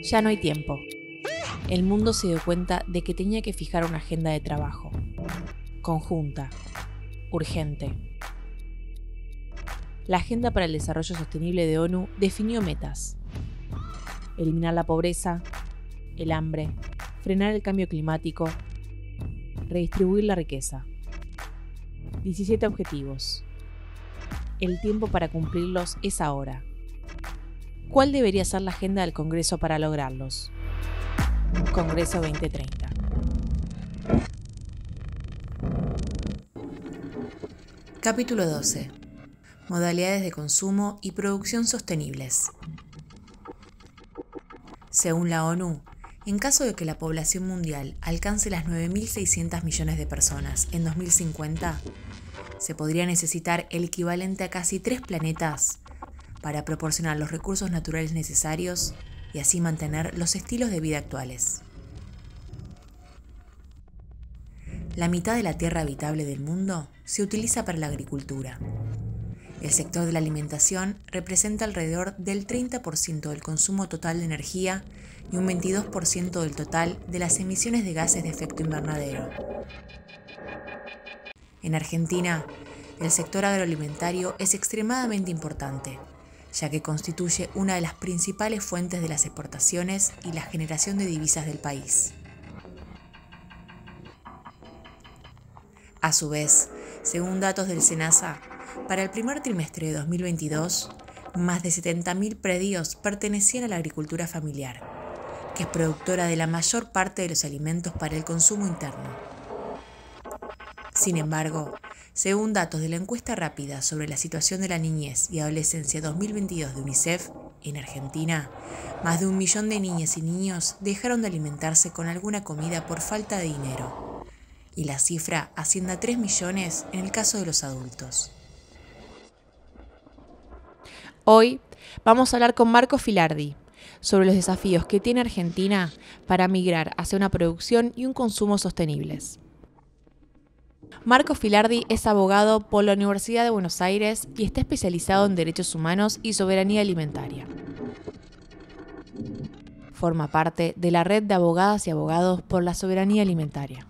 Ya no hay tiempo. El mundo se dio cuenta de que tenía que fijar una agenda de trabajo. Conjunta. Urgente. La Agenda para el Desarrollo Sostenible de ONU definió metas. Eliminar la pobreza, el hambre, frenar el cambio climático, redistribuir la riqueza. 17 objetivos. El tiempo para cumplirlos es ahora. ¿Cuál debería ser la agenda del Congreso para lograrlos? Congreso 2030. Capítulo 12. Modalidades de consumo y producción sostenibles. Según la ONU, en caso de que la población mundial alcance las 9.600 millones de personas en 2050, se podría necesitar el equivalente a casi 3 planetas para proporcionar los recursos naturales necesarios y así mantener los estilos de vida actuales. La mitad de la tierra habitable del mundo se utiliza para la agricultura. El sector de la alimentación representa alrededor del 30% del consumo total de energía y un 22% del total de las emisiones de gases de efecto invernadero. En Argentina, el sector agroalimentario es extremadamente importante, ya que constituye una de las principales fuentes de las exportaciones y la generación de divisas del país. A su vez, según datos del SENASA, para el primer trimestre de 2022, más de 70.000 predios pertenecían a la agricultura familiar, que es productora de la mayor parte de los alimentos para el consumo interno. Sin embargo, según datos de la encuesta rápida sobre la situación de la niñez y adolescencia 2022 de UNICEF, en Argentina, más de 1 millón de niñas y niños dejaron de alimentarse con alguna comida por falta de dinero, y la cifra asciende a 3 millones en el caso de los adultos. Hoy vamos a hablar con Marco Filardi sobre los desafíos que tiene Argentina para migrar hacia una producción y un consumo sostenibles. Marco Filardi es abogado por la Universidad de Buenos Aires y está especializado en derechos humanos y soberanía alimentaria. Forma parte de la red de abogadas y abogados por la soberanía alimentaria.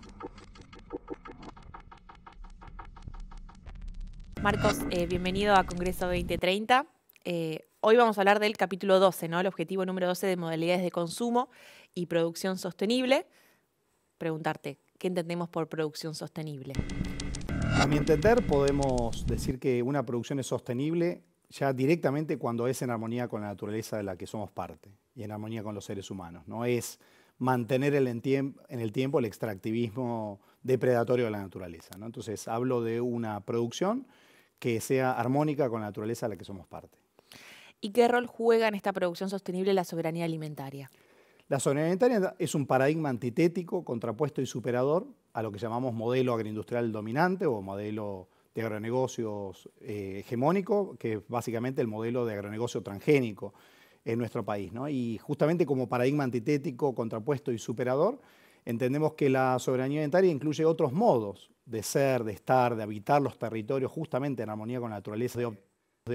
Marcos, bienvenido a Congreso 2030. Hoy vamos a hablar del capítulo 12, ¿no? El objetivo número 12 de modalidades de consumo y producción sostenible. Preguntarte, ¿qué entendemos por producción sostenible? A mi entender, podemos decir que una producción es sostenible ya directamente cuando es en armonía con la naturaleza de la que somos parte y en armonía con los seres humanos. No es mantener en el tiempo el extractivismo depredatorio de la naturaleza, ¿no? Entonces, hablo de una producción que sea armónica con la naturaleza de la que somos parte. ¿Y qué rol juega en esta producción sostenible la soberanía alimentaria? La soberanía alimentaria es un paradigma antitético, contrapuesto y superador a lo que llamamos modelo agroindustrial dominante o modelo de agronegocios hegemónico, que es básicamente el modelo de agronegocio transgénico en nuestro país, ¿no? Y justamente como paradigma antitético, contrapuesto y superador, entendemos que la soberanía alimentaria incluye otros modos de ser, de estar, de habitar los territorios justamente en armonía con la naturaleza de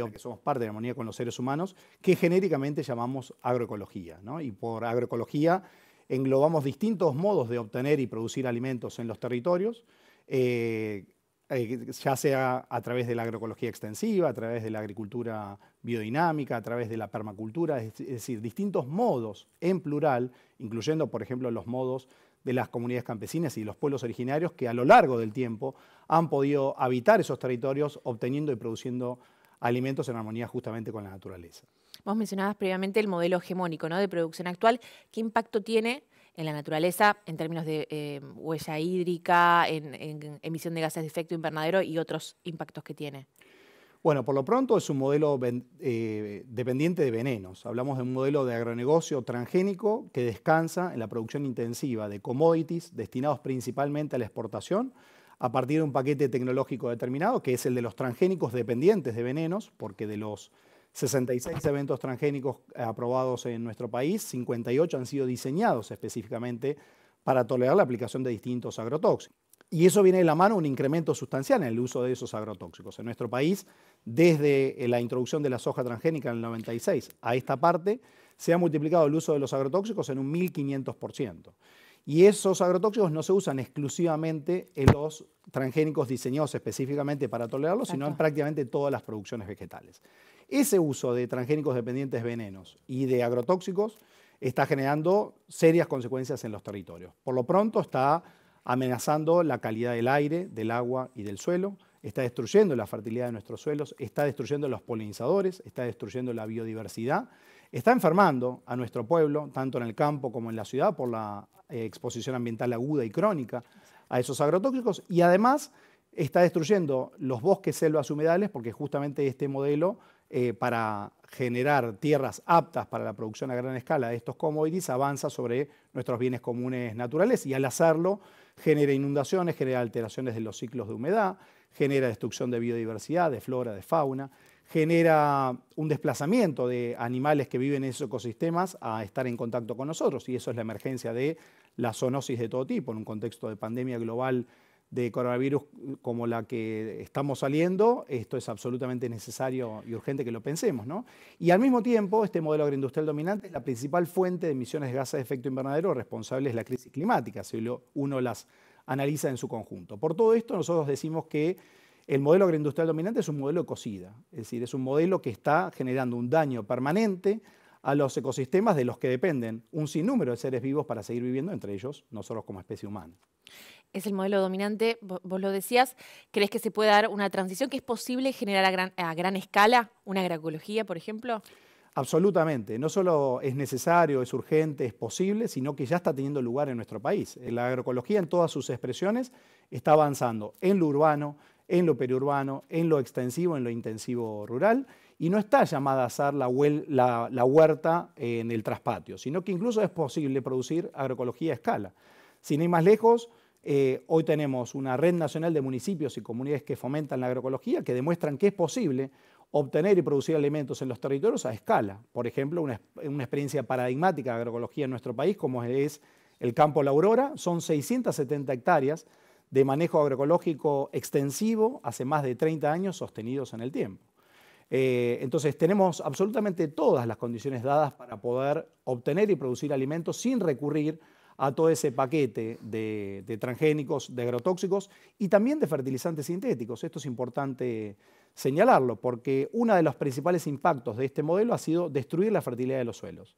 que somos parte de la armonía con los seres humanos, que genéricamente llamamos agroecología, ¿no? Y por agroecología englobamos distintos modos de obtener y producir alimentos en los territorios, ya sea a través de la agroecología extensiva, a través de la agricultura biodinámica, a través de la permacultura, es decir, distintos modos en plural, incluyendo, por ejemplo, los modos de las comunidades campesinas y los pueblos originarios que a lo largo del tiempo han podido habitar esos territorios obteniendo y produciendo alimentos en armonía justamente con la naturaleza. Vos mencionabas previamente el modelo hegemónico, ¿no?, de producción actual. ¿Qué impacto tiene en la naturaleza en términos de huella hídrica, en emisión de gases de efecto invernadero y otros impactos que tiene? Bueno, por lo pronto es un modelo dependiente de venenos. Hablamos de un modelo de agronegocio transgénico que descansa en la producción intensiva de commodities destinados principalmente a la exportación a partir de un paquete tecnológico determinado, que es el de los transgénicos dependientes de venenos, porque de los 66 eventos transgénicos aprobados en nuestro país, 58 han sido diseñados específicamente para tolerar la aplicación de distintos agrotóxicos. Y eso viene de la mano un incremento sustancial en el uso de esos agrotóxicos. En nuestro país, desde la introducción de la soja transgénica en el 96 a esta parte, se ha multiplicado el uso de los agrotóxicos en un 1500%. Y esos agrotóxicos no se usan exclusivamente en los transgénicos diseñados específicamente para tolerarlos, sino en prácticamente todas las producciones vegetales. Ese uso de transgénicos dependientes venenos y de agrotóxicos está generando serias consecuencias en los territorios. Por lo pronto está amenazando la calidad del aire, del agua y del suelo, está destruyendo la fertilidad de nuestros suelos, está destruyendo los polinizadores, está destruyendo la biodiversidad, está enfermando a nuestro pueblo, tanto en el campo como en la ciudad, por la exposición ambiental aguda y crónica a esos agrotóxicos, y además está destruyendo los bosques, selvas, humedales, porque justamente este modelo para generar tierras aptas para la producción a gran escala de estos commodities avanza sobre nuestros bienes comunes naturales, y al hacerlo genera inundaciones, genera alteraciones de los ciclos de humedad, genera destrucción de biodiversidad, de flora, de fauna, genera un desplazamiento de animales que viven en esos ecosistemas a estar en contacto con nosotros, y eso es la emergencia de la zoonosis de todo tipo en un contexto de pandemia global de coronavirus como la que estamos saliendo. Esto es absolutamente necesario y urgente que lo pensemos, ¿no? Y al mismo tiempo, este modelo agroindustrial dominante es la principal fuente de emisiones de gases de efecto invernadero responsables de la crisis climática, si uno las analiza en su conjunto. Por todo esto, nosotros decimos que el modelo agroindustrial dominante es un modelo ecocida, es decir, es un modelo que está generando un daño permanente a los ecosistemas de los que dependen un sinnúmero de seres vivos para seguir viviendo, entre ellos nosotros como especie humana. Es el modelo dominante, vos lo decías. ¿Crees que se puede dar una transición, que es posible generar a gran escala una agroecología, por ejemplo? Absolutamente. No solo es necesario, es urgente, es posible, sino que ya está teniendo lugar en nuestro país. La agroecología en todas sus expresiones está avanzando en lo urbano, en lo periurbano, en lo extensivo, en lo intensivo rural, y no está llamada a ser la huerta en el traspatio, sino que incluso es posible producir agroecología a escala. Sin ir más lejos, hoy tenemos una red nacional de municipios y comunidades que fomentan la agroecología, que demuestran que es posible obtener y producir alimentos en los territorios a escala. Por ejemplo, una experiencia paradigmática de agroecología en nuestro país, como es el Campo La Aurora, son 670 hectáreas de manejo agroecológico extensivo hace más de 30 años sostenidos en el tiempo. Entonces tenemos absolutamente todas las condiciones dadas para poder obtener y producir alimentos sin recurrir a todo ese paquete de transgénicos, de agrotóxicos y también de fertilizantes sintéticos. Esto es importante señalarlo, porque uno de los principales impactos de este modelo ha sido destruir la fertilidad de los suelos.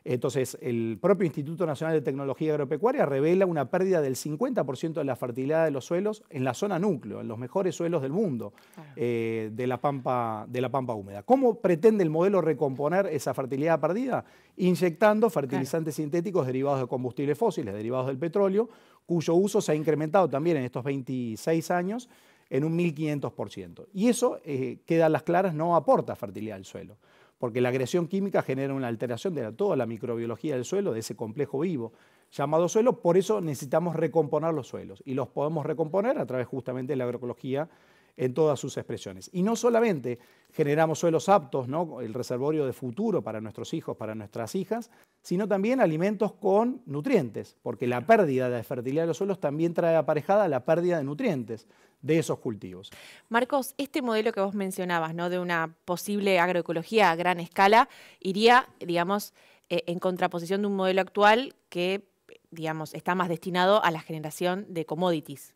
Entonces, el propio Instituto Nacional de Tecnología Agropecuaria revela una pérdida del 50% de la fertilidad de los suelos en la zona núcleo, en los mejores suelos del mundo, de la pampa húmeda. ¿Cómo pretende el modelo recomponer esa fertilidad perdida? Inyectando fertilizantes sintéticos derivados de combustibles fósiles, derivados del petróleo, cuyo uso se ha incrementado también en estos 26 años en un 1500%. Y eso, queda a las claras, no aporta fertilidad al suelo, porque la agresión química genera una alteración de toda la microbiología del suelo, de ese complejo vivo llamado suelo. Por eso necesitamos recomponer los suelos, y los podemos recomponer a través justamente de la agroecología en todas sus expresiones. Y no solamente generamos suelos aptos, ¿no?, el reservorio de futuro para nuestros hijos, para nuestras hijas, sino también alimentos con nutrientes, porque la pérdida de fertilidad de los suelos también trae aparejada la pérdida de nutrientes de esos cultivos. Marcos, este modelo que vos mencionabas, ¿no?, de una posible agroecología a gran escala, iría, digamos, en contraposición de un modelo actual que, digamos, está más destinado a la generación de commodities.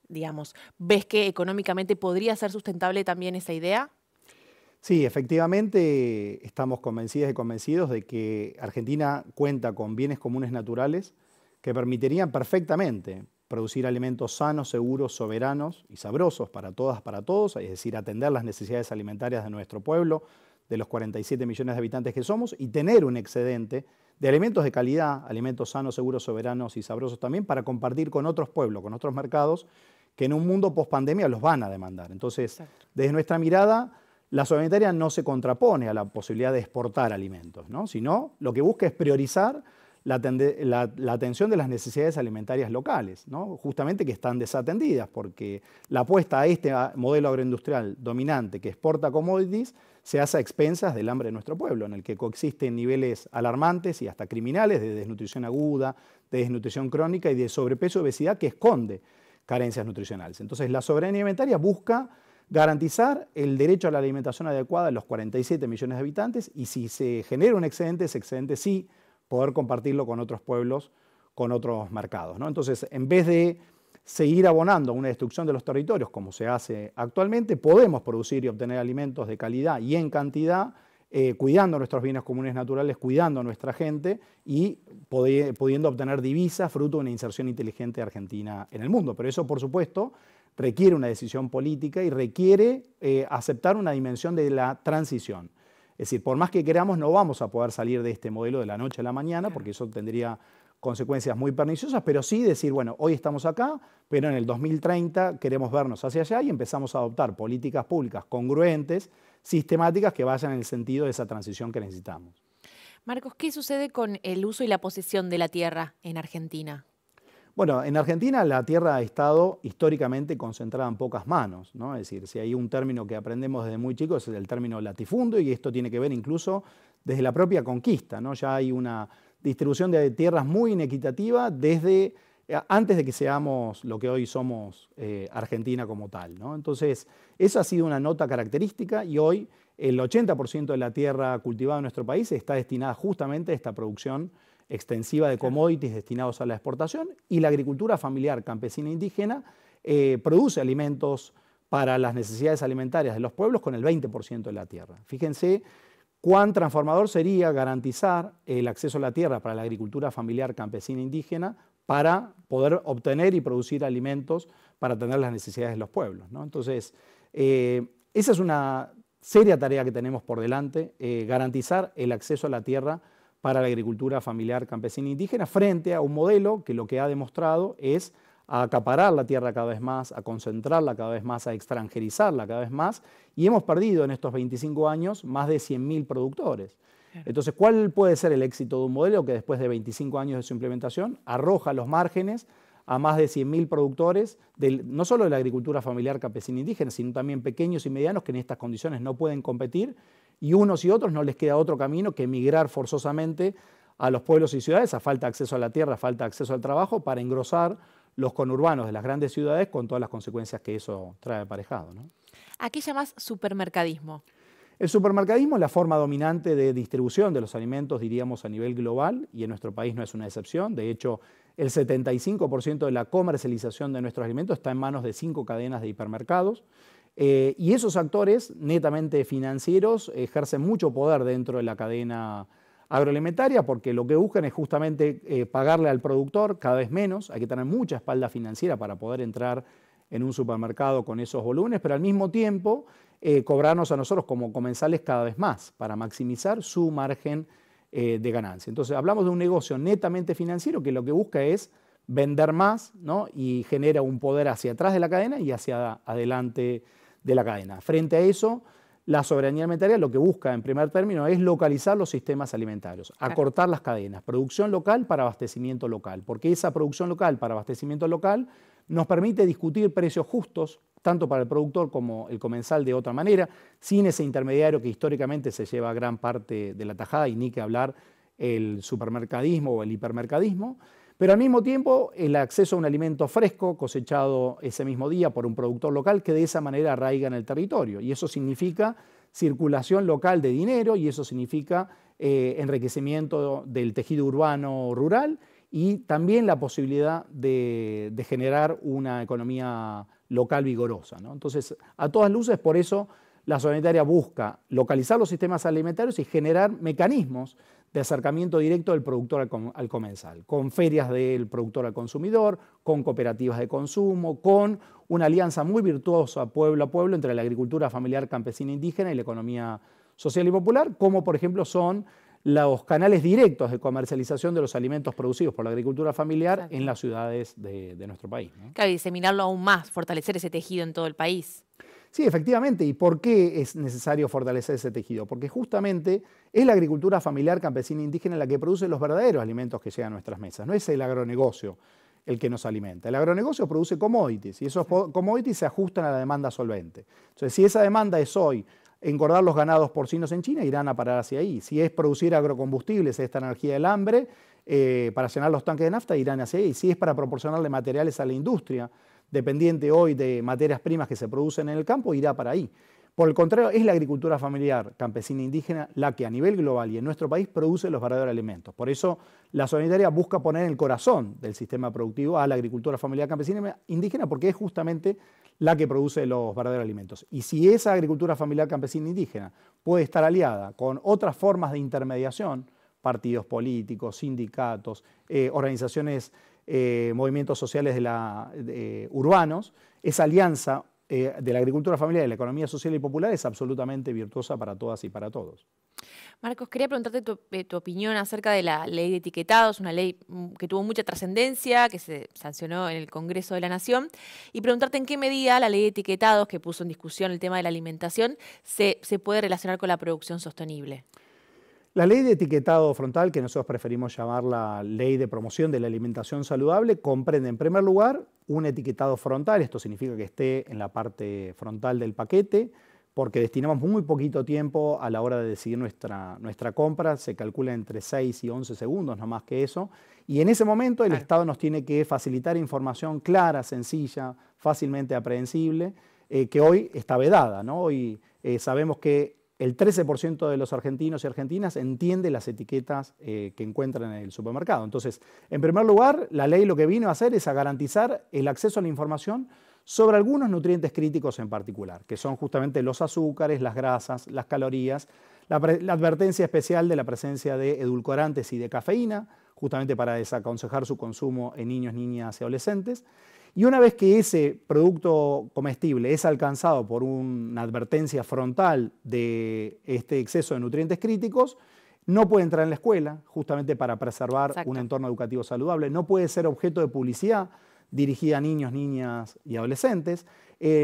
Digamos, ¿ves que económicamente podría ser sustentable también esa idea? Sí, efectivamente estamos convencidas y convencidos de que Argentina cuenta con bienes comunes naturales que permitirían perfectamente producir alimentos sanos, seguros, soberanos y sabrosos para todas, para todos, es decir, atender las necesidades alimentarias de nuestro pueblo, de los 47 millones de habitantes que somos, y tener un excedente de alimentos de calidad, alimentos sanos, seguros, soberanos y sabrosos también, para compartir con otros pueblos, con otros mercados, que en un mundo post-pandemia los van a demandar. Entonces, desde nuestra mirada, la soberanía alimentaria no se contrapone a la posibilidad de exportar alimentos, ¿no?, sino lo que busca es priorizar la atención de las necesidades alimentarias locales, ¿no?, justamente que están desatendidas, porque la apuesta a este modelo agroindustrial dominante que exporta commodities se hace a expensas del hambre de nuestro pueblo, en el que coexisten niveles alarmantes y hasta criminales de desnutrición aguda, de desnutrición crónica y de sobrepeso y obesidad, que esconde carencias nutricionales. Entonces, la soberanía alimentaria busca garantizar el derecho a la alimentación adecuada de los 47 millones de habitantes y si se genera un excedente, ese excedente sí poder compartirlo con otros pueblos, con otros mercados, ¿no? Entonces, en vez de seguir abonando una destrucción de los territorios como se hace actualmente, podemos producir y obtener alimentos de calidad y en cantidad, cuidando nuestros bienes comunes naturales, cuidando a nuestra gente y pudiendo obtener divisas fruto de una inserción inteligente de Argentina en el mundo. Pero eso, por supuesto, requiere una decisión política y requiere aceptar una dimensión de la transición. Es decir, por más que queramos, no vamos a poder salir de este modelo de la noche a la mañana, porque eso tendría consecuencias muy perniciosas, pero sí decir, bueno, hoy estamos acá, pero en el 2030 queremos vernos hacia allá y empezamos a adoptar políticas públicas congruentes, sistemáticas, que vayan en el sentido de esa transición que necesitamos. Marcos, ¿qué sucede con el uso y la posesión de la tierra en Argentina? Bueno, en Argentina la tierra ha estado históricamente concentrada en pocas manos, ¿no? Es decir, si hay un término que aprendemos desde muy chicos es el término latifundio y esto tiene que ver incluso desde la propia conquista, ¿no? Ya hay una distribución de tierras muy inequitativa desde antes de que seamos lo que hoy somos Argentina como tal, ¿no? Entonces, esa ha sido una nota característica y hoy el 80% de la tierra cultivada en nuestro país está destinada justamente a esta producción extensiva de commodities destinados a la exportación y la agricultura familiar campesina e indígena produce alimentos para las necesidades alimentarias de los pueblos con el 20% de la tierra. Fíjense cuán transformador sería garantizar el acceso a la tierra para la agricultura familiar campesina e indígena para poder obtener y producir alimentos para atender las necesidades de los pueblos, ¿no? Entonces, esa es una seria tarea que tenemos por delante, garantizar el acceso a la tierra para la agricultura familiar campesina e indígena frente a un modelo que lo que ha demostrado es a acaparar la tierra cada vez más, a concentrarla cada vez más, a extranjerizarla cada vez más y hemos perdido en estos 25 años más de 100.000 productores. Entonces, ¿cuál puede ser el éxito de un modelo que después de 25 años de su implementación arroja los márgenes a más de 100.000 productores, no solo de la agricultura familiar campesina e indígena, sino también pequeños y medianos que en estas condiciones no pueden competir y unos y otros no les queda otro camino que emigrar forzosamente a los pueblos y ciudades a falta de acceso a la tierra, falta de acceso al trabajo para engrosar los conurbanos de las grandes ciudades con todas las consecuencias que eso trae aparejado, ¿no? ¿A qué llamas supermercadismo? El supermercadismo es la forma dominante de distribución de los alimentos, diríamos, a nivel global, y en nuestro país no es una excepción. De hecho, el 75% de la comercialización de nuestros alimentos está en manos de 5 cadenas de hipermercados. Y esos actores netamente financieros ejercen mucho poder dentro de la cadena agroalimentaria porque lo que buscan es justamente pagarle al productor cada vez menos. Hay que tener mucha espalda financiera para poder entrar en un supermercado con esos volúmenes, pero al mismo tiempo cobrarnos a nosotros como comensales cada vez más para maximizar su margen de ganancia. Entonces hablamos de un negocio netamente financiero que lo que busca es vender más, ¿no? Y genera un poder hacia atrás de la cadena y hacia adelante de la cadena. Frente a eso, la soberanía alimentaria lo que busca en primer término es localizar los sistemas alimentarios, acortar las cadenas, producción local para abastecimiento local, porque esa producción local para abastecimiento local nos permite discutir precios justos, tanto para el productor como el comensal de otra manera, sin ese intermediario que históricamente se lleva gran parte de la tajada y ni que hablar el supermercadismo o el hipermercadismo, pero al mismo tiempo el acceso a un alimento fresco cosechado ese mismo día por un productor local que de esa manera arraiga en el territorio y eso significa circulación local de dinero y eso significa enriquecimiento del tejido urbano rural y también la posibilidad de generar una economía local vigorosa, ¿no? Entonces, a todas luces, por eso la soberanía alimentaria busca localizar los sistemas alimentarios y generar mecanismos de acercamiento directo del productor al comensal, con ferias del productor al consumidor, con cooperativas de consumo, con una alianza muy virtuosa pueblo a pueblo entre la agricultura familiar campesina indígena y la economía social y popular, como por ejemplo son los canales directos de comercialización de los alimentos producidos por la agricultura familiar en las ciudades de nuestro país, ¿no? Claro, y diseminarlo aún más, fortalecer ese tejido en todo el país. Sí, efectivamente. ¿Y por qué es necesario fortalecer ese tejido? Porque justamente es la agricultura familiar campesina e indígena la que produce los verdaderos alimentos que llegan a nuestras mesas. No es el agronegocio el que nos alimenta. El agronegocio produce commodities y esos commodities se ajustan a la demanda solvente. Entonces, si esa demanda es hoy engordar los ganados porcinos en China, irán a parar hacia ahí. Si es producir agrocombustibles, esta energía del hambre, para llenar los tanques de nafta, irán hacia ahí. Si es para proporcionarle materiales a la industria dependiente hoy de materias primas que se producen en el campo, irá para ahí. Por el contrario, es la agricultura familiar, campesina, indígena, la que a nivel global y en nuestro país produce los verdaderos alimentos. Por eso la solidaridad busca poner en el corazón del sistema productivo a la agricultura familiar, campesina, indígena, porque es justamente la que produce los verdaderos alimentos. Y si esa agricultura familiar, campesina, indígena puede estar aliada con otras formas de intermediación, partidos políticos, sindicatos, organizaciones, movimientos sociales urbanos, esa alianza de la agricultura familiar y la economía social y popular es absolutamente virtuosa para todas y para todos. Marcos, quería preguntarte tu opinión acerca de la ley de etiquetados, una ley que tuvo mucha trascendencia, que se sancionó en el Congreso de la Nación, y preguntarte en qué medida la ley de etiquetados, que puso en discusión el tema de la alimentación, se puede relacionar con la producción sostenible. La ley de etiquetado frontal, que nosotros preferimos llamar la ley de promoción de la alimentación saludable, comprende en primer lugar un etiquetado frontal. Esto significa que esté en la parte frontal del paquete, porque destinamos muy poquito tiempo a la hora de decidir nuestra compra, se calcula entre 6 y 11 segundos, no más que eso, y en ese momento el Estado nos tiene que facilitar información clara, sencilla, fácilmente aprehensible, que hoy está vedada, ¿no? Hoy sabemos que el 13% de los argentinos y argentinas entiende las etiquetas que encuentran en el supermercado. Entonces, en primer lugar, la ley lo que vino a hacer es a garantizar el acceso a la información sobre algunos nutrientes críticos en particular, que son justamente los azúcares, las grasas, las calorías, la advertencia especial de la presencia de edulcorantes y de cafeína, justamente para desaconsejar su consumo en niños, niñas y adolescentes. Y una vez que ese producto comestible es alcanzado por una advertencia frontal de este exceso de nutrientes críticos, no puede entrar en la escuela, justamente para preservar un entorno educativo saludable, no puede ser objeto de publicidad dirigida a niños, niñas y adolescentes,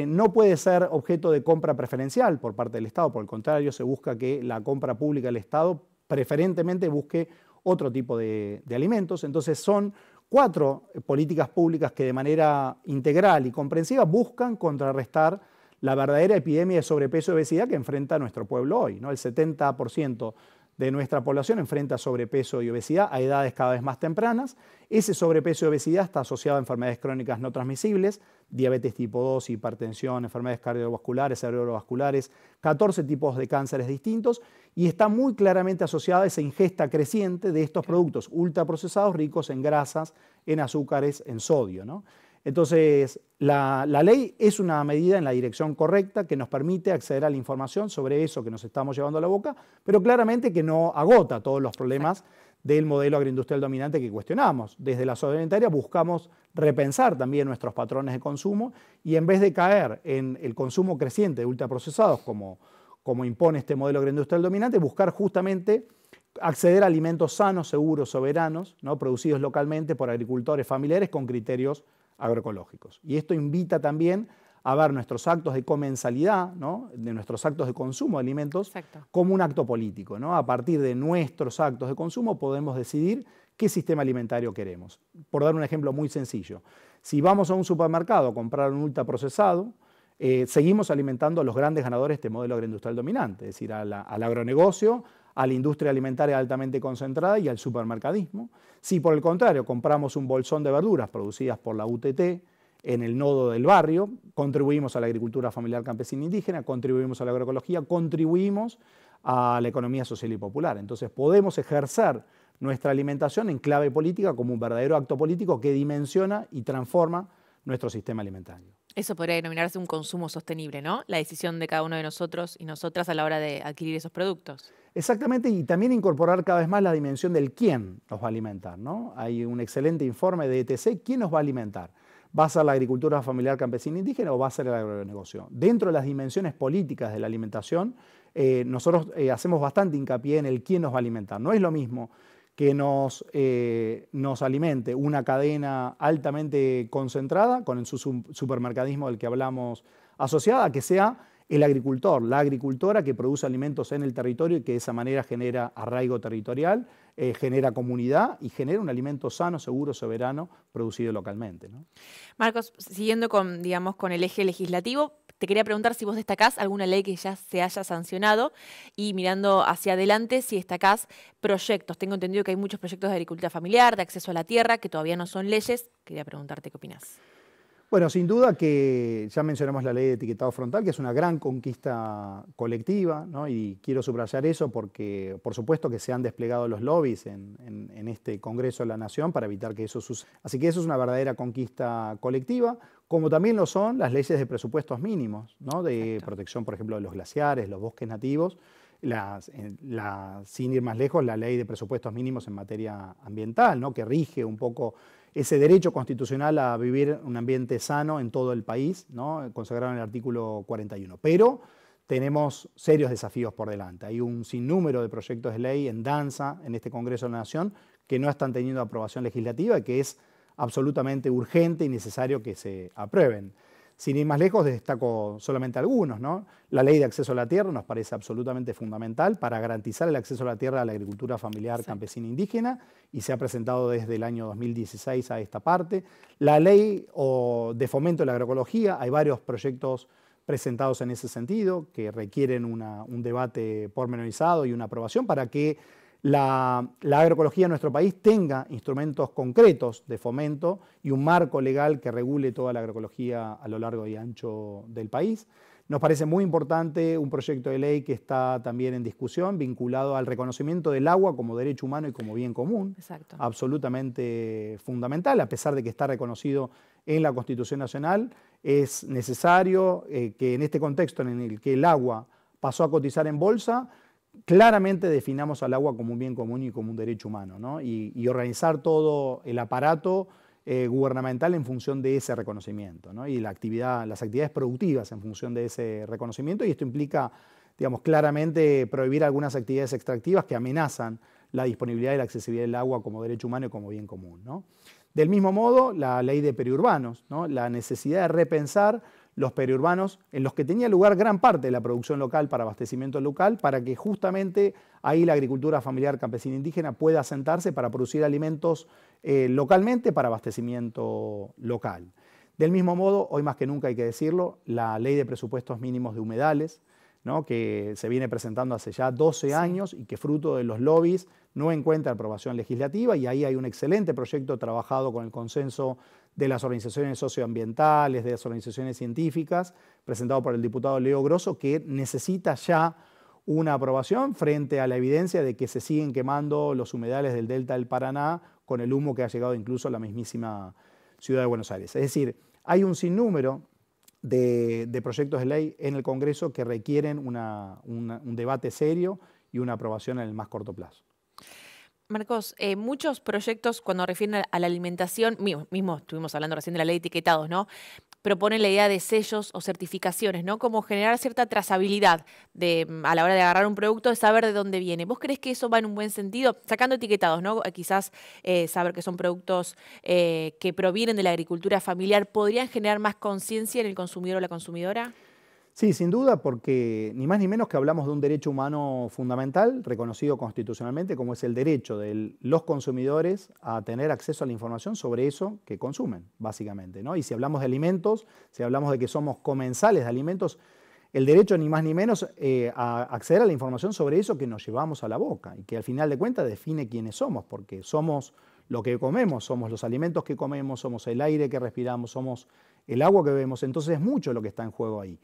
no puede ser objeto de compra preferencial por parte del Estado, por el contrario, se busca que la compra pública del Estado preferentemente busque otro tipo de alimentos. Entonces son 4 políticas públicas que de manera integral y comprensiva buscan contrarrestar la verdadera epidemia de sobrepeso y obesidad que enfrenta nuestro pueblo hoy, ¿no? El 70% de nuestra población enfrenta sobrepeso y obesidad a edades cada vez más tempranas. Ese sobrepeso y obesidad está asociado a enfermedades crónicas no transmisibles, diabetes tipo 2, hipertensión, enfermedades cardiovasculares, cerebrovasculares, 14 tipos de cánceres distintos, y está muy claramente asociada a esa ingesta creciente de estos productos ultraprocesados ricos en grasas, en azúcares, en sodio, ¿no? Entonces, la ley es una medida en la dirección correcta que nos permite acceder a la información sobre eso que nos estamos llevando a la boca, pero claramente que no agota todos los problemas del modelo agroindustrial dominante que cuestionamos. Desde la Solidaridad buscamos repensar también nuestros patrones de consumo y en vez de caer en el consumo creciente de ultraprocesados como impone este modelo agroindustrial dominante, buscar justamente acceder a alimentos sanos, seguros, soberanos, ¿no? Producidos localmente por agricultores familiares con criterios agroecológicos. Y esto invita también a ver nuestros actos de comensalidad, ¿no? De nuestros actos de consumo de alimentos como un acto político, ¿no? A partir de nuestros actos de consumo podemos decidir qué sistema alimentario queremos. Por dar un ejemplo muy sencillo, si vamos a un supermercado a comprar un ultraprocesado, seguimos alimentando a los grandes ganadores de este modelo agroindustrial dominante, es decir, al agronegocio, a la industria alimentaria altamente concentrada y al supermercadismo. Si por el contrario compramos un bolsón de verduras producidas por la UTT en el nodo del barrio, contribuimos a la agricultura familiar campesina indígena, contribuimos a la agroecología, contribuimos a la economía social y popular. Entonces podemos ejercer nuestra alimentación en clave política como un verdadero acto político que dimensiona y transforma nuestro sistema alimentario. Eso podría denominarse un consumo sostenible, ¿no? La decisión de cada uno de nosotros y nosotras a la hora de adquirir esos productos. Exactamente, y también incorporar cada vez más la dimensión del quién nos va a alimentar, ¿no? Hay un excelente informe de ETC, ¿quién nos va a alimentar? ¿Va a ser la agricultura familiar campesina indígena o va a ser el agronegocio? Dentro de las dimensiones políticas de la alimentación, nosotros hacemos bastante hincapié en el quién nos va a alimentar. No es lo mismo que nos alimente una cadena altamente concentrada, con su supermercadismo del que hablamos asociada, que sea el agricultor, la agricultora que produce alimentos en el territorio y que de esa manera genera arraigo territorial, genera comunidad y genera un alimento sano, seguro, soberano, producido localmente, ¿no? Marcos, siguiendo con el eje legislativo, te quería preguntar si vos destacás alguna ley que ya se haya sancionado y mirando hacia adelante si destacás proyectos. Tengo entendido que hay muchos proyectos de agricultura familiar, de acceso a la tierra, que todavía no son leyes. Quería preguntarte qué opinás. Bueno, sin duda que ya mencionamos la ley de etiquetado frontal, que es una gran conquista colectiva, ¿no? Y quiero subrayar eso porque, por supuesto, que se han desplegado los lobbies en este Congreso de la Nación para evitar que eso suceda. Así que eso es una verdadera conquista colectiva, como también lo son las leyes de presupuestos mínimos, ¿no? De protección, por ejemplo, de los glaciares, los bosques nativos, sin ir más lejos, la ley de presupuestos mínimos en materia ambiental, ¿no? Que rige un poco ese derecho constitucional a vivir un ambiente sano en todo el país, ¿no? Consagrado en el artículo 41. Pero tenemos serios desafíos por delante. Hay un sinnúmero de proyectos de ley en danza en este Congreso de la Nación que no están teniendo aprobación legislativa y que es absolutamente urgente y necesario que se aprueben. Sin ir más lejos, destaco solamente algunos, ¿no? La ley de acceso a la tierra nos parece absolutamente fundamental para garantizar el acceso a la tierra a la agricultura familiar campesina indígena y se ha presentado desde el año 2016 a esta parte. La ley de fomento de la agroecología, hay varios proyectos presentados en ese sentido que requieren un debate pormenorizado y una aprobación para que la agroecología en nuestro país tenga instrumentos concretos de fomento y un marco legal que regule toda la agroecología a lo largo y ancho del país. Nos parece muy importante un proyecto de ley que está también en discusión vinculado al reconocimiento del agua como derecho humano y como bien común. Exacto. Absolutamente fundamental, a pesar de que está reconocido en la Constitución Nacional, es necesario que en este contexto en el que el agua pasó a cotizar en bolsa, claramente definamos al agua como un bien común y como un derecho humano, ¿no? Y organizar todo el aparato gubernamental en función de ese reconocimiento, ¿no? Y las actividades productivas en función de ese reconocimiento, y esto implica, digamos, claramente prohibir algunas actividades extractivas que amenazan la disponibilidad y la accesibilidad del agua como derecho humano y como bien común, ¿no? Del mismo modo, la ley de periurbanos, ¿no? La necesidad de repensar los periurbanos en los que tenía lugar gran parte de la producción local para abastecimiento local, para que justamente ahí la agricultura familiar campesina indígena pueda asentarse para producir alimentos localmente para abastecimiento local. Del mismo modo, hoy más que nunca hay que decirlo, la ley de presupuestos mínimos de humedales, ¿no? Que se viene presentando hace ya 12 años y que fruto de los lobbies no encuentra aprobación legislativa, y ahí hay un excelente proyecto trabajado con el consenso de las organizaciones socioambientales, de las organizaciones científicas, presentado por el diputado Leo Grosso, que necesita ya una aprobación frente a la evidencia de que se siguen quemando los humedales del delta del Paraná con el humo que ha llegado incluso a la mismísima ciudad de Buenos Aires. Es decir, hay un sinnúmero de proyectos de ley en el Congreso que requieren un debate serio y una aprobación en el más corto plazo. Marcos, muchos proyectos cuando refieren a la alimentación, mismo estuvimos hablando recién de la ley de etiquetados, ¿no? Proponen la idea de sellos o certificaciones, ¿no? Como generar cierta trazabilidad a la hora de agarrar un producto, de saber de dónde viene. ¿Vos crees que eso va en un buen sentido? Sacando etiquetados, ¿no? Quizás saber que son productos que provienen de la agricultura familiar, ¿podrían generar más conciencia en el consumidor o la consumidora? Sí, sin duda, porque ni más ni menos que hablamos de un derecho humano fundamental, reconocido constitucionalmente, como es el derecho de los consumidores a tener acceso a la información sobre eso que consumen, básicamente, ¿no? Y si hablamos de alimentos, si hablamos de que somos comensales de alimentos, el derecho ni más ni menos a acceder a la información sobre eso que nos llevamos a la boca y que al final de cuentas define quiénes somos, porque somos lo que comemos, somos los alimentos que comemos, somos el aire que respiramos, somos el agua que bebemos, entonces es mucho lo que está en juego ahí.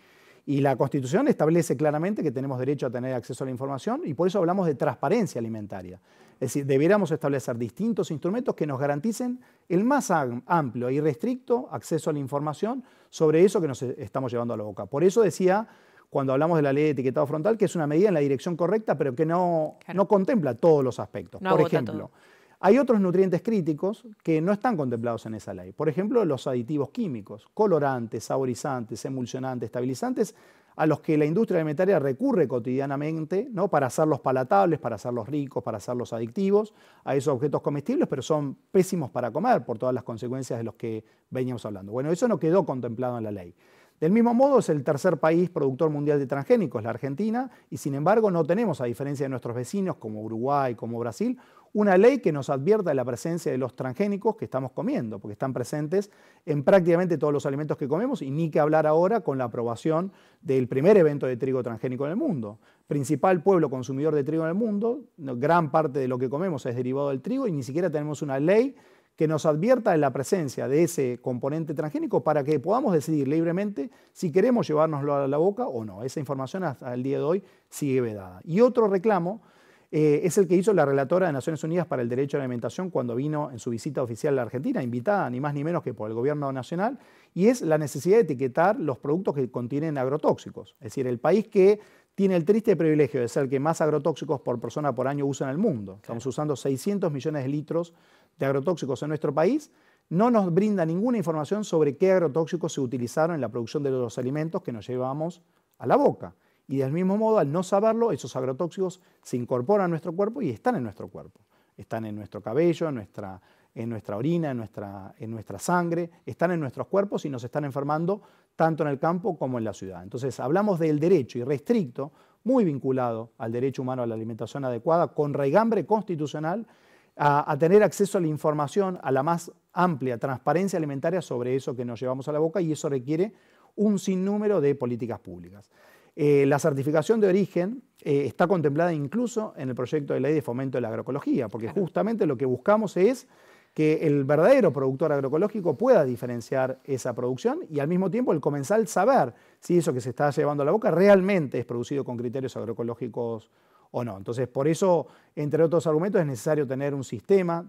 Y la Constitución establece claramente que tenemos derecho a tener acceso a la información y por eso hablamos de transparencia alimentaria. Es decir, debiéramos establecer distintos instrumentos que nos garanticen el más amplio y restricto acceso a la información sobre eso que nos estamos llevando a la boca. Por eso decía, cuando hablamos de la ley de etiquetado frontal, que es una medida en la dirección correcta, pero que no contempla todos los aspectos. No por agota ejemplo, todo. hay otros nutrientes críticos que no están contemplados en esa ley. Por ejemplo, los aditivos químicos, colorantes, saborizantes, emulsionantes, estabilizantes, a los que la industria alimentaria recurre cotidianamente, ¿no? Para hacerlos palatables, para hacerlos ricos, para hacerlos adictivos a esos objetos comestibles, pero son pésimos para comer por todas las consecuencias de los que veníamos hablando. Bueno, eso no quedó contemplado en la ley. Del mismo modo, es el tercer país productor mundial de transgénicos, la Argentina, y sin embargo no tenemos, a diferencia de nuestros vecinos como Uruguay, como Brasil, una ley que nos advierta de la presencia de los transgénicos que estamos comiendo, porque están presentes en prácticamente todos los alimentos que comemos, y ni que hablar ahora con la aprobación del primer evento de trigo transgénico en el mundo. Principal pueblo consumidor de trigo en el mundo, gran parte de lo que comemos es derivado del trigo y ni siquiera tenemos una ley que nos advierta de la presencia de ese componente transgénico para que podamos decidir libremente si queremos llevárnoslo a la boca o no. Esa información hasta el día de hoy sigue vedada. Y otro reclamo es el que hizo la relatora de Naciones Unidas para el Derecho a la Alimentación cuando vino en su visita oficial a la Argentina, invitada ni más ni menos que por el gobierno nacional, y es la necesidad de etiquetar los productos que contienen agrotóxicos. Es decir, el país que tiene el triste privilegio de ser el que más agrotóxicos por persona por año usa en el mundo. Estamos usando 600 millones de litros de agrotóxicos en nuestro país. No nos brinda ninguna información sobre qué agrotóxicos se utilizaron en la producción de los alimentos que nos llevamos a la boca. Y del mismo modo, al no saberlo, esos agrotóxicos se incorporan a nuestro cuerpo y están en nuestro cuerpo. Están en nuestro cabello, en nuestra orina, en nuestra sangre, están en nuestros cuerpos y nos están enfermando tanto en el campo como en la ciudad. Entonces, hablamos del derecho irrestricto, muy vinculado al derecho humano a la alimentación adecuada, con raigambre constitucional, a tener acceso a la información, a la más amplia transparencia alimentaria sobre eso que nos llevamos a la boca, y eso requiere un sinnúmero de políticas públicas. La certificación de origen está contemplada incluso en el proyecto de ley de fomento de la agroecología, porque justamente lo que buscamos es que el verdadero productor agroecológico pueda diferenciar esa producción y al mismo tiempo el comensal saber si eso que se está llevando a la boca realmente es producido con criterios agroecológicos o no. Entonces, por eso, entre otros argumentos, es necesario tener un sistema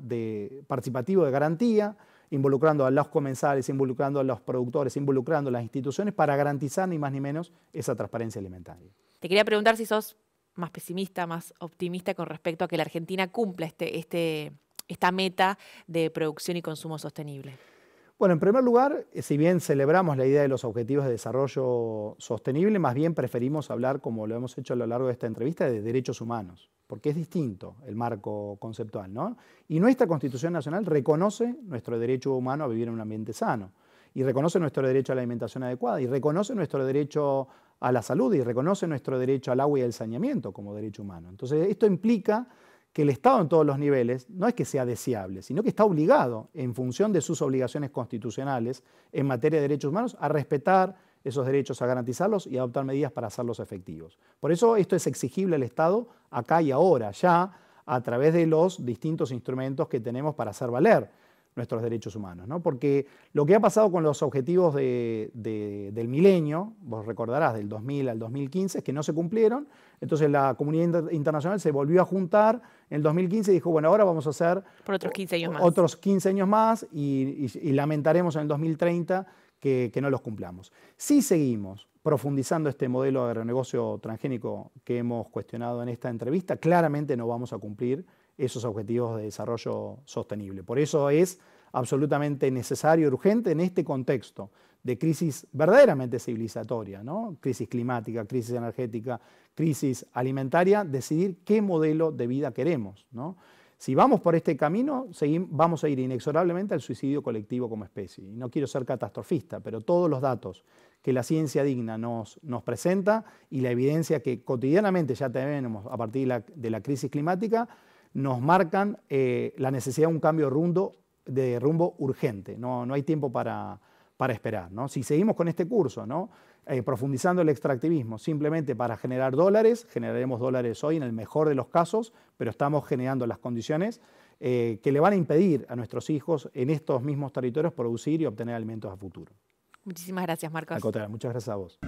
participativo de garantía, involucrando a los comensales, involucrando a los productores, involucrando a las instituciones para garantizar ni más ni menos esa transparencia alimentaria. Te quería preguntar si sos más pesimista, más optimista con respecto a que la Argentina cumpla esta meta de producción y consumo sostenible. Bueno, en primer lugar, si bien celebramos la idea de los objetivos de desarrollo sostenible, más bien preferimos hablar, como lo hemos hecho a lo largo de esta entrevista, de derechos humanos, porque es distinto el marco conceptual, ¿no? Y nuestra Constitución Nacional reconoce nuestro derecho humano a vivir en un ambiente sano, y reconoce nuestro derecho a la alimentación adecuada, y reconoce nuestro derecho a la salud, y reconoce nuestro derecho al agua y al saneamiento como derecho humano. Entonces, esto implica que el Estado en todos los niveles no es que sea deseable, sino que está obligado, en función de sus obligaciones constitucionales en materia de derechos humanos, a respetar esos derechos, a garantizarlos y a adoptar medidas para hacerlos efectivos. Por eso esto es exigible al Estado acá y ahora, ya a través de los distintos instrumentos que tenemos para hacer valer nuestros derechos humanos, ¿no? Porque lo que ha pasado con los objetivos del milenio, vos recordarás, del 2000 al 2015, es que no se cumplieron. Entonces la comunidad internacional se volvió a juntar en el 2015 y dijo, bueno, ahora vamos a hacer por otros 15 años más. Otros 15 años más y lamentaremos en el 2030 que no los cumplamos. Si seguimos profundizando este modelo de agronegocio transgénico que hemos cuestionado en esta entrevista, claramente no vamos a cumplir esos objetivos de desarrollo sostenible. Por eso es absolutamente necesario y urgente en este contexto de crisis verdaderamente civilizatoria, ¿no? Crisis climática, crisis energética, crisis alimentaria, decidir qué modelo de vida queremos, ¿no? Si vamos por este camino, vamos a ir inexorablemente al suicidio colectivo como especie. Y no quiero ser catastrofista, pero todos los datos que la ciencia digna nos presenta y la evidencia que cotidianamente ya tenemos a partir de la crisis climática nos marcan la necesidad de un cambio de rumbo urgente. No hay tiempo para esperar, ¿no? Si seguimos con este curso, ¿no? Profundizando el extractivismo simplemente para generar dólares, generaremos dólares hoy en el mejor de los casos, pero estamos generando las condiciones que le van a impedir a nuestros hijos en estos mismos territorios producir y obtener alimentos a futuro. Muchísimas gracias, Marcos. Al contrario, muchas gracias a vos.